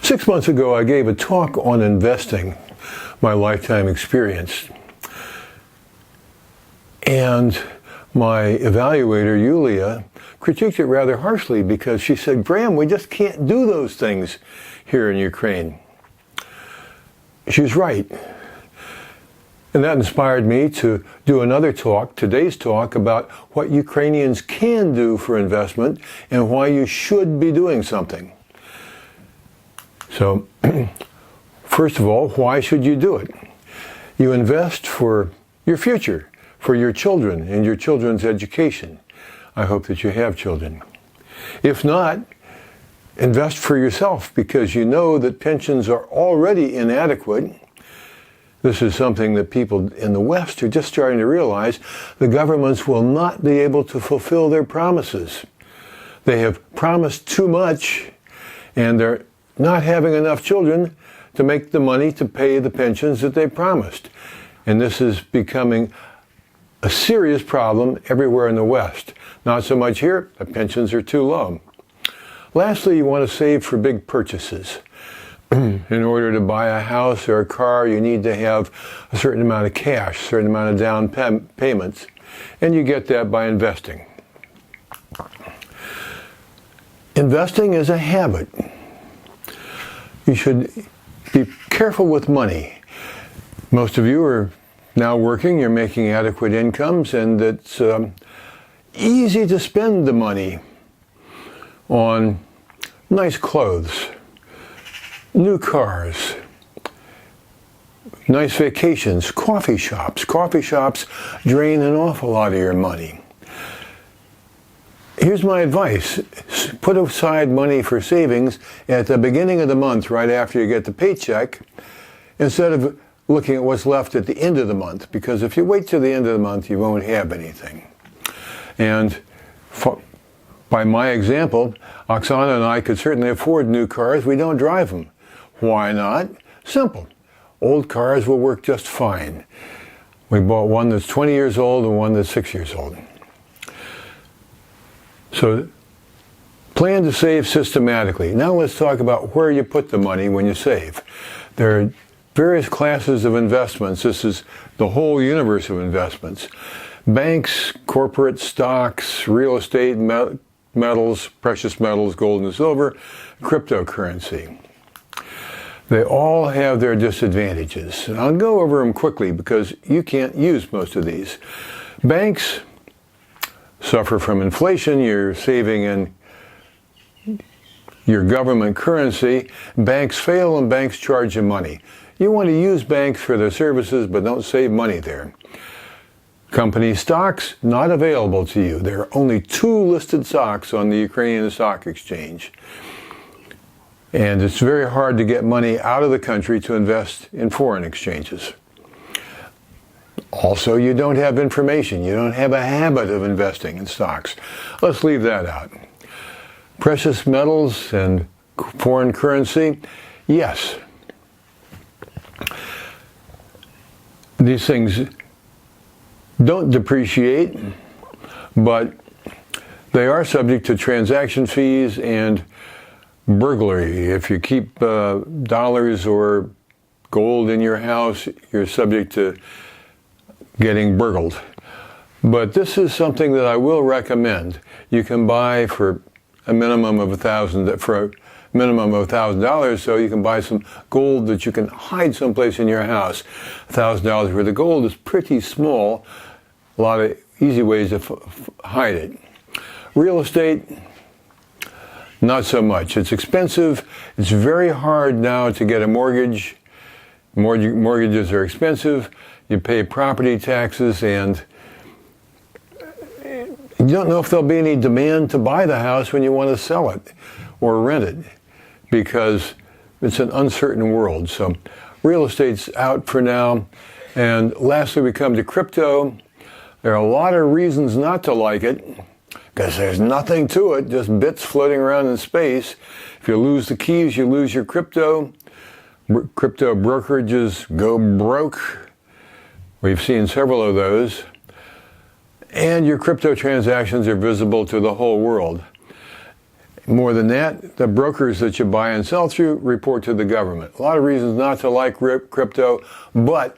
6 months ago, I gave a talk on investing, my lifetime experience. And my evaluator, Yulia, critiqued it rather harshly because she said, Graham, we just can't do those things here in Ukraine. She's right. And that inspired me to do another talk, today's talk, about what Ukrainians can do for investment and why you should be doing something. So, first of all, why should you do it? You invest for your future, for your children and your children's education. I hope that you have children. If not, invest for yourself because you know that pensions are already inadequate. This is something that people in the West are just starting to realize. The governments will not be able to fulfill their promises. They have promised too much, and they're not having enough children to make the money to pay the pensions that they promised. And this is becoming a serious problem everywhere in the West. Not so much here, the pensions are too low. Lastly, you want to save for big purchases. In order to buy a house or a car, you need to have a certain amount of cash, a certain amount of down payments, and you get that by investing. Investing is a habit. You should be careful with money. Most of you are now working, you're making adequate incomes, and it's easy to spend the money on nice clothes, new cars, nice vacations, coffee shops. Coffee shops drain an awful lot of your money. Here's my advice. Put aside money for savings at the beginning of the month, right after you get the paycheck, instead of looking at what's left at the end of the month, because if you wait till the end of the month, you won't have anything. And by my example, Oksana and I could certainly afford new cars. We don't drive them. Why not? Simple. Old cars will work just fine. We bought one that's 20 years old and one that's 6 years old. So plan to save systematically. Now let's talk about where you put the money when you save. There are various classes of investments. This is the whole universe of investments. Banks, corporate stocks, real estate, metals, precious metals, gold and silver, cryptocurrency. They all have their disadvantages. And I'll go over them quickly because you can't use most of these. Banks suffer from inflation. You're saving in your government currency. Banks fail and banks charge you money. You want to use banks for their services, but don't save money there. Company stocks, not available to you. There are only 2 listed stocks on the Ukrainian Stock Exchange. And it's very hard to get money out of the country to invest in foreign exchanges. Also, you don't have information. You don't have a habit of investing in stocks. Let's leave that out. Precious metals and foreign currency, yes. These things don't depreciate, but they are subject to transaction fees and burglary. If you keep dollars or gold in your house, you're subject to getting burgled. But this is something that I will recommend. You can buy for a minimum of $1,000, so you can buy some gold that you can hide someplace in your house. $1,000 worth of gold is pretty small. A lot of easy ways to hide it. Real estate, not so much. It's expensive. It's very hard now to get a mortgage. Mortgages are expensive. You pay property taxes, and you don't know if there'll be any demand to buy the house when you want to sell it or rent it, because it's an uncertain world. So real estate's out for now. And lastly, we come to crypto. There are a lot of reasons not to like it, because there's nothing to it, just bits floating around in space. If you lose the keys, you lose your crypto. Crypto brokerages go broke. We've seen several of those. And your crypto transactions are visible to the whole world. More than that, the brokers that you buy and sell through report to the government. A lot of reasons not to like crypto, but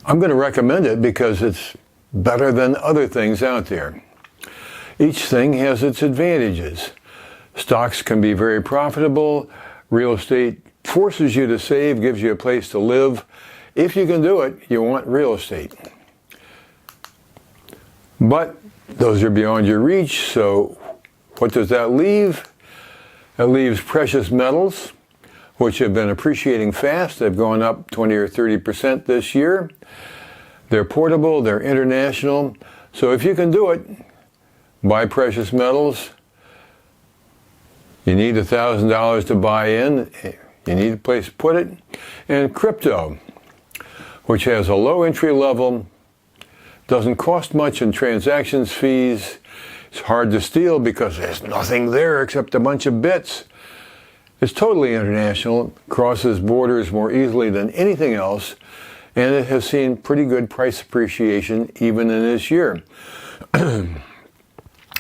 I'm going to recommend it because it's better than other things out there. Each thing has its advantages. Stocks can be very profitable. Real estate forces you to save, gives you a place to live. If you can do it, you want real estate. But those are beyond your reach, so what does that leave? It leaves precious metals, which have been appreciating fast. They've gone up 20 or 30% this year. They're portable, they're international. So if you can do it, buy precious metals. You need $1,000 to buy in. You need a place to put it. And crypto, which has a low entry level, doesn't cost much in transactions fees. It's hard to steal because there's nothing there except a bunch of bits. It's totally international, crosses borders more easily than anything else, and it has seen pretty good price appreciation even in this year.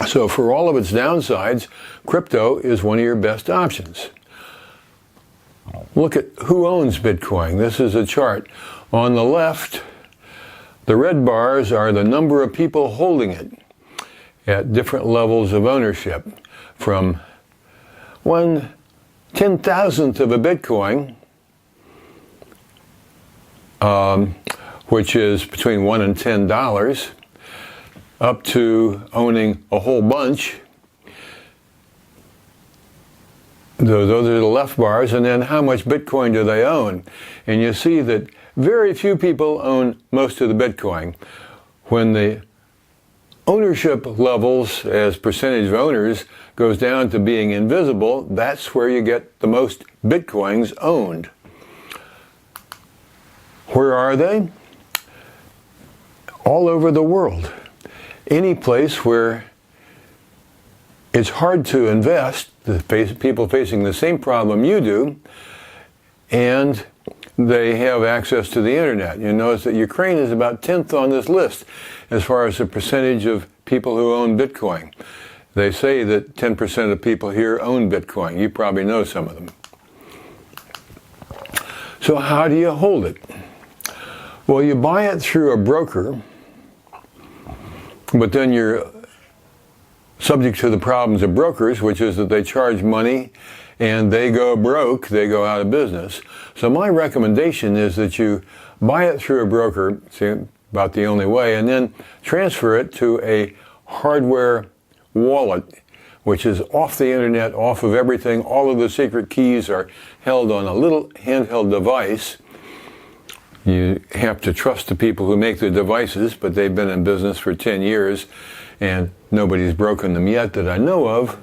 So for all of its downsides, crypto is one of your best options. Look at who owns Bitcoin. This is a chart. On the left, the red bars are the number of people holding it at different levels of ownership, from 1/10,000th of a Bitcoin, which is between $1 and $10, up to owning a whole bunch. Those are the left bars, and then how much Bitcoin do they own? And you see that very few people own most of the Bitcoin. When the ownership levels as percentage of owners goes down to being invisible, that's where you get the most Bitcoins owned. Where are they? All over the world. Any place where it's hard to invest, people facing the same problem you do, and they have access to the internet. You notice that Ukraine is about 10th on this list as far as the percentage of people who own Bitcoin. They say that 10% of people here own Bitcoin. You probably know some of them. So how do you hold it? Well, you buy it through a broker, but then you're subject to the problems of brokers, which is that they charge money and they go broke, they go out of business. So my recommendation is that you buy it through a broker, see, about the only way, and then transfer it to a hardware wallet, which is off the internet, off of everything. All of the secret keys are held on a little handheld device. You have to trust the people who make the devices, but they've been in business for 10 years, and nobody's broken them yet that I know of.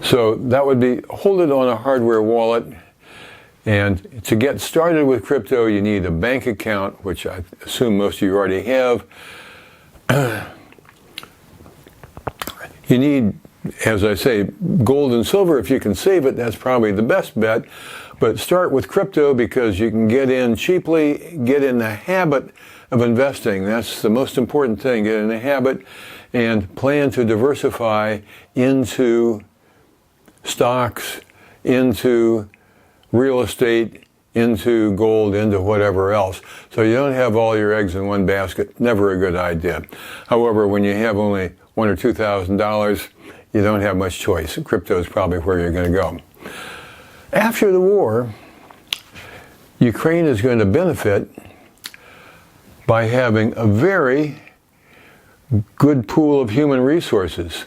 So that would be, hold it on a hardware wallet. And to get started with crypto, you need a bank account, which I assume most of you already have. You need, as I say, gold and silver. If you can save it, that's probably the best bet. But start with crypto because you can get in cheaply, get in the habit of investing. That's the most important thing. Get in the habit and plan to diversify into stocks, into real estate, into gold, into whatever else. So you don't have all your eggs in one basket. Never a good idea. However, when you have only $1,000 or $2,000, you don't have much choice. Crypto is probably where you're going to go. After the war, Ukraine is going to benefit by having a very good pool of human resources.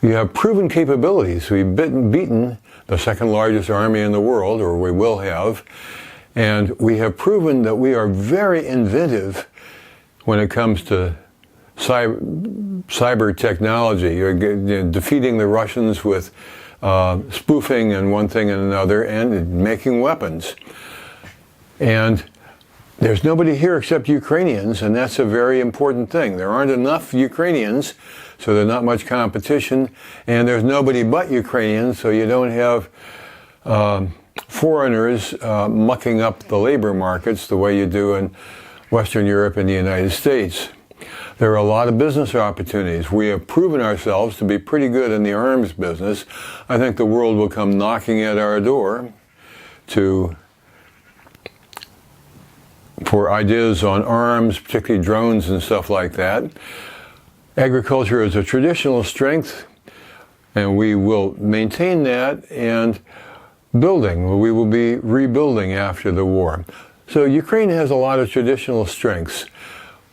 You have proven capabilities. We've beaten the second largest army in the world, or we will have, and we have proven that we are very inventive when it comes to cyber technology. You're defeating the Russians with spoofing and one thing and another, and making weapons. And there's nobody here except Ukrainians, and that's a very important thing. There aren't enough Ukrainians, so there's not much competition, and there's nobody but Ukrainians, so you don't have foreigners mucking up the labor markets the way you do in Western Europe and the United States. There are a lot of business opportunities. We have proven ourselves to be pretty good in the arms business. I think the world will come knocking at our door for ideas on arms, particularly drones and stuff like that. Agriculture is a traditional strength, and we will maintain that, and building, we will be rebuilding after the war. So Ukraine has a lot of traditional strengths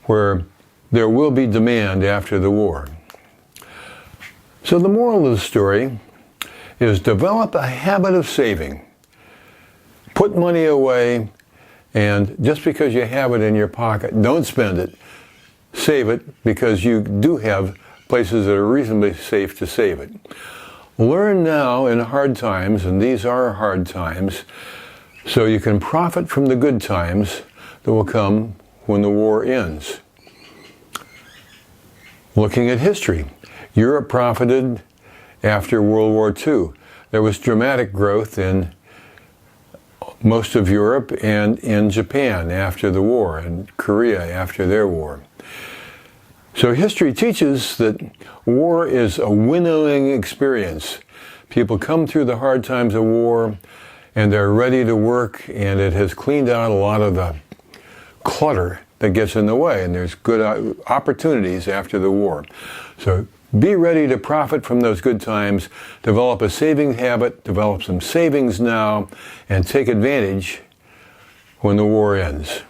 where there will be demand after the war. So the moral of the story is develop a habit of saving. Put money away, and just because you have it in your pocket, don't spend it. Save it, because you do have places that are reasonably safe to save it. Learn now in hard times, and these are hard times, so you can profit from the good times that will come when the war ends. Looking at history, Europe profited after World War II. There was dramatic growth in most of Europe and in Japan after the war, and Korea after their war. So history teaches that war is a winnowing experience. People come through the hard times of war and they're ready to work, and it has cleaned out a lot of the clutter that gets in the way, and there's good opportunities after the war. So be ready to profit from those good times, develop a saving habit, develop some savings now, and take advantage when the war ends.